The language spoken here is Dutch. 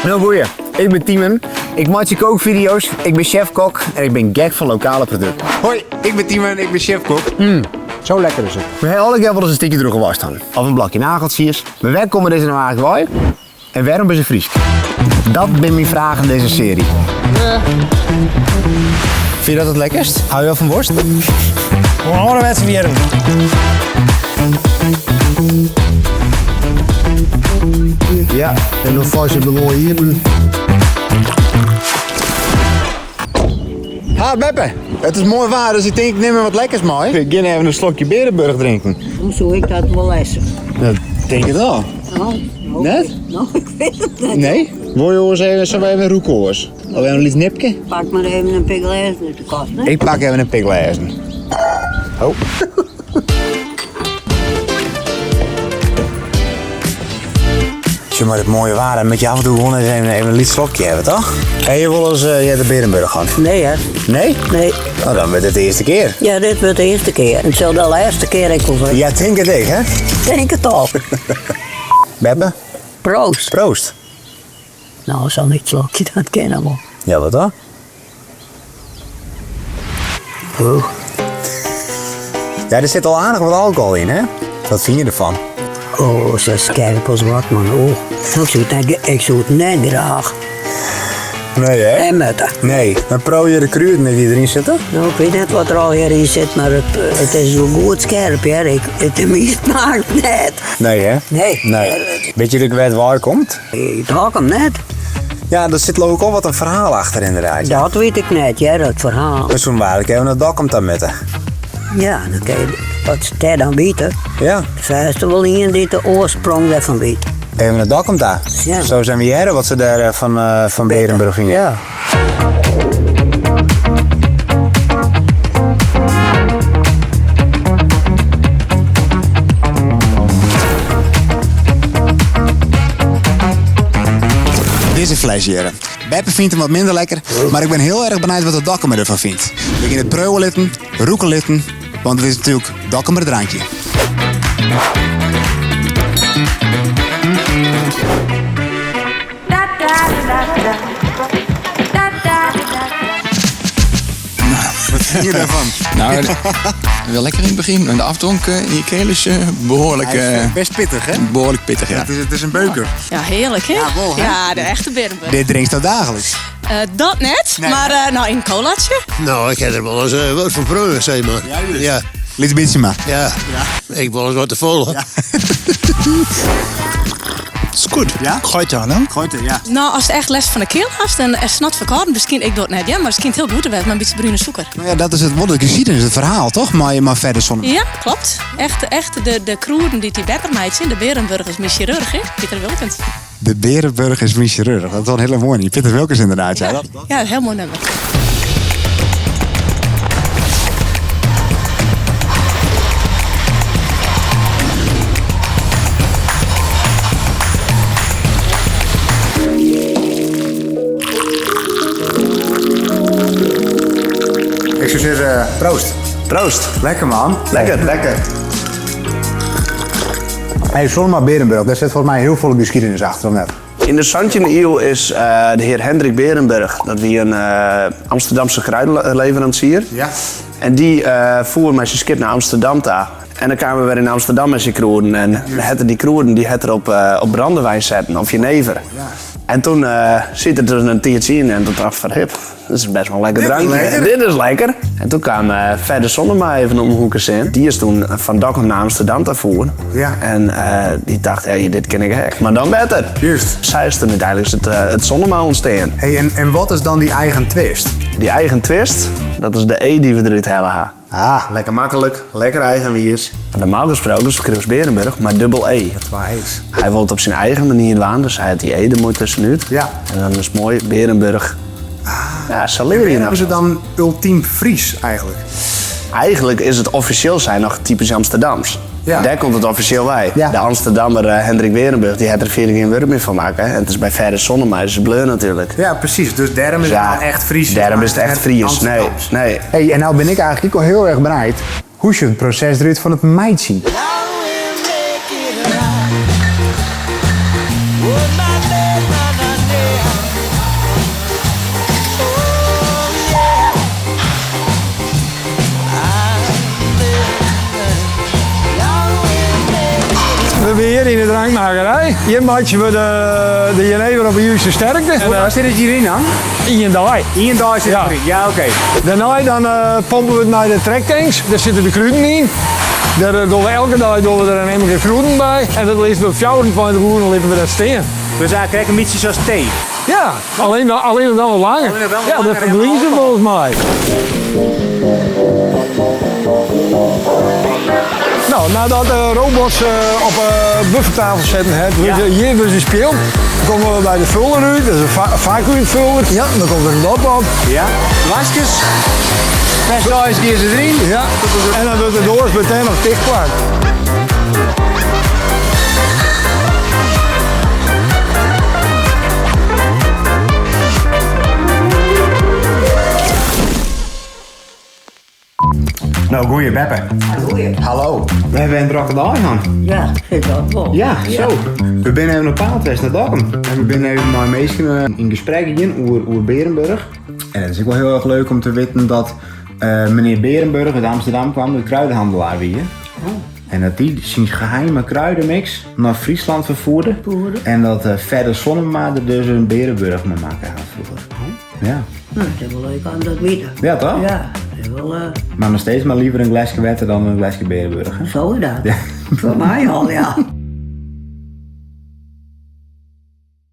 Nou boeien, ik ben Tiemen. Ik maak je kookvideo's, ik ben chef-kok en ik ben gek van lokale producten. Hoi, ik ben Tiemen, ik ben chef-kok. Zo lekker is het. We hebben alle keer wel eens een stukje droge was staan. Of een blokje nageltjes. Maar waar komen deze nou eigenlijk bij? En waarom is het Fries? Dat ben mijn vraag in deze serie. Vind je dat het lekkerst? Hou je wel van worst? Hoe ouderwets weer. Ja, en dan vast je begon hier. Ha, Beppe, het is mooi waar, dus ik denk ik neem er wat lekkers mee. Ik ga even een slokje Berenburg drinken. Hoe zou ik dat wel lezen? Dat denk ik wel. Nou, Net? Nou, ik weet het niet. Nee? Wil je eens even, zullen we even een roekoors? Of even een liet nipje? Pak maar even een piglijs uit de kast, hè? Ik pak even een piklezen. Oh. Als je maar het mooie waar, dan moet je af en toe gewoon even een liet slokje hebben, toch? En je wil eens de Berenburg gaan? Nee, hè? Nee? Nee. Nou, dan wordt het de eerste keer. Ja, dit wordt de eerste keer. Het zal de laatste keer ik wil zeggen. Ja, denk het ik, hè? Denk het al. Beppe, Proost. proost. Nou, zo'n niet slokje, dat kennen we. Ja, wat dan? Oeh. Ja, er zit al aardig wat alcohol in, hè? Wat vind je ervan? Oh, zo scherp als wat, man. Oh. Ik zou het net graag. Nee, hè? En met dat. Nee. Maar probeer je de kruiden die erin zitten? Nou, ik weet niet wat er al hierin zit, maar het is zo goed scherp, ja. Het smaakt net. Nee, hè? Nee. Nee. Weet je waar het waar komt? Ik dacht hem net. Ja, er zit ook al wat een verhaal achter inderdaad. Dat weet ik net, ja, dat verhaal. Dus toen waar ik even het dak komt dan met. Ja, dan kan je wat jij dan weten. Ja. Zij is er wel in die de oorsprong daarvan weet. Even het dak komt daar. Ja. Zo zijn we hier, wat ze daar van Berenburg gingen. Ja. Deze fles hier. Beppe vindt hem wat minder lekker, maar ik ben heel erg benieuwd wat de Dokkumer ervan vindt. We gaan het preuwen litten, roeken litten, want het is natuurlijk Dokkumer drankje. Wat vind je daarvan? Nou, wel lekker in het begin. En de afdronk in je keel is behoorlijk, Hij is best pittig, hè? behoorlijk pittig, ja. Het is een beuker. Ja, heerlijk, hè? Ja, wel, hè? Ja, de echte Berenburg. Dit drinkt dat dagelijks. Dat net, Nee. maar nou in een colaatje. Nou, ik heb er wel eens wat van proeven, zeg maar. Ja, Liet beetje maar. ja. Ik wil eens wat te volgen. Ja. Is goed. Ja? Gooit dan, hè? Gooit er, ja. Nou, als het echt last van de keel hast en er snot verkouden, misschien ik dat net, ja, maar het klinkt heel goed te met een beetje bruine suiker. Nou ja, dat is het geschiedenis, het verhaal, toch? Maar verder zonder. Ja, klopt. Echt de kroeden die beter meid zijn, de Berenburgers, mijn chirurg, hè? Pieter Wilkens. De Berenburg is mijn chirurg. Dat is wel een hele mooie. Pieter Wilkens inderdaad. Ja. Ja, een heel mooi nummer. Ik zou zeggen, proost. Proost. Lekker man. Lekker, lekker. Hey, Zonma Berenburg, daar zit volgens mij heel veel geschiedenis achter, of net? In de 17e eeuw is de heer Hendrik Berenburg, dat wie een Amsterdamse kruidenleverancier. Ja. En die voer met zijn skip naar Amsterdam daar. En dan kwamen we weer in Amsterdam met zijn kroeden. En die kroeden die het er op brandewijn zetten, of jenever. Ja. En toen zit er dus een tiertje in en toen dacht ik van hip, dat is best wel een lekker Dit is drankje. lekker. Dit is lekker. En toen kwam verder Zonnema even om de hoek in. Die is toen van Dokkum naar Amsterdam te voeren. Ja. En die dacht, hey, dit ken ik gek. Maar dan beter. Juist. Zij is toen uiteindelijk het Zonnema ontstaan. Hey, en wat is dan die eigen twist? Die eigen twist, dat is de E die we eruit hebben. Ah, lekker makkelijk. Lekker eigen wiers. Normaal gesproken is het Chris Berenburg, maar dubbel E. Waar is? Hij wil het op zijn eigen manier waan, dus hij had die E er mooi tussenuit. Ja. En dan is het mooi Berenburg. Ja, zo leer je nou. Hebben ze dan ultiem Fries eigenlijk? Eigenlijk is het officieel zijn nog typisch Amsterdams. Ja. Daar komt het officieel bij. Ja. De Amsterdammer Hendrik Berenburg, die had er 4 geen wurm meer van maken. En het is bij verder Zonnema, is het bleu natuurlijk. Ja, precies. Dus daarom is het dan echt Fries. Daarom is het echt Fries. Nee, Amsterdams. nee. Hey, en nou ben ik eigenlijk ook al heel erg benieuwd hoe je het proces eruit van het meid zien. zitten we hier in de drankmakerij. Hier maak je de jenever op de juiste sterkte. En, Waar zit het hierin dan? in je daai. Hier en daar zit Ja. het erin. Ja, oké. Daarna dan pompen we het naar de trektanks. Daar zitten de kruiden in. Daar doen we elke dag doen we er een emmertje kruiden bij. En dat leest we op 24 uur en laten we dat staan. Dus eigenlijk een beetje zoals thee. Ja, alleen dan wat langer. Alleen dan wel wat Ja, dat langer en verdwijnt ze allemaal. volgens mij. Nou, nadat de robots op buffertafel zetten, hier we ze speelt, komen we bij de vuller uit. Dat is een vacuümvuller. Ja, dan komt er een dop op. Ja. Lasjes. Best keer ze erin. Ja, en dan wordt de doos meteen nog dichtplakt. Nou, goeie Beppe. Hallo. We hebben een drukke dag aan. Ja, zit dat wel. Ja, zo. We zijn even op Paaltwest naar Dokkum. En we zijn even met mensen in gesprek over Berenburg. En het is ook wel heel erg leuk om te weten dat meneer Berenburg uit Amsterdam kwam, de kruidenhandelaar weer. En dat die zijn geheime kruidenmix naar Friesland vervoerde. En dat verder Sonnema er dus een Berenburg mee maken had vroeger. Ja. Nou, dat is wel leuk aan dat weten. Ja, toch? Ja, dat is wel... Maar nog steeds maar liever een glasje wetter dan een glasje Berenburg. Hè? Zo is dat. Ja. Voor mij al, ja.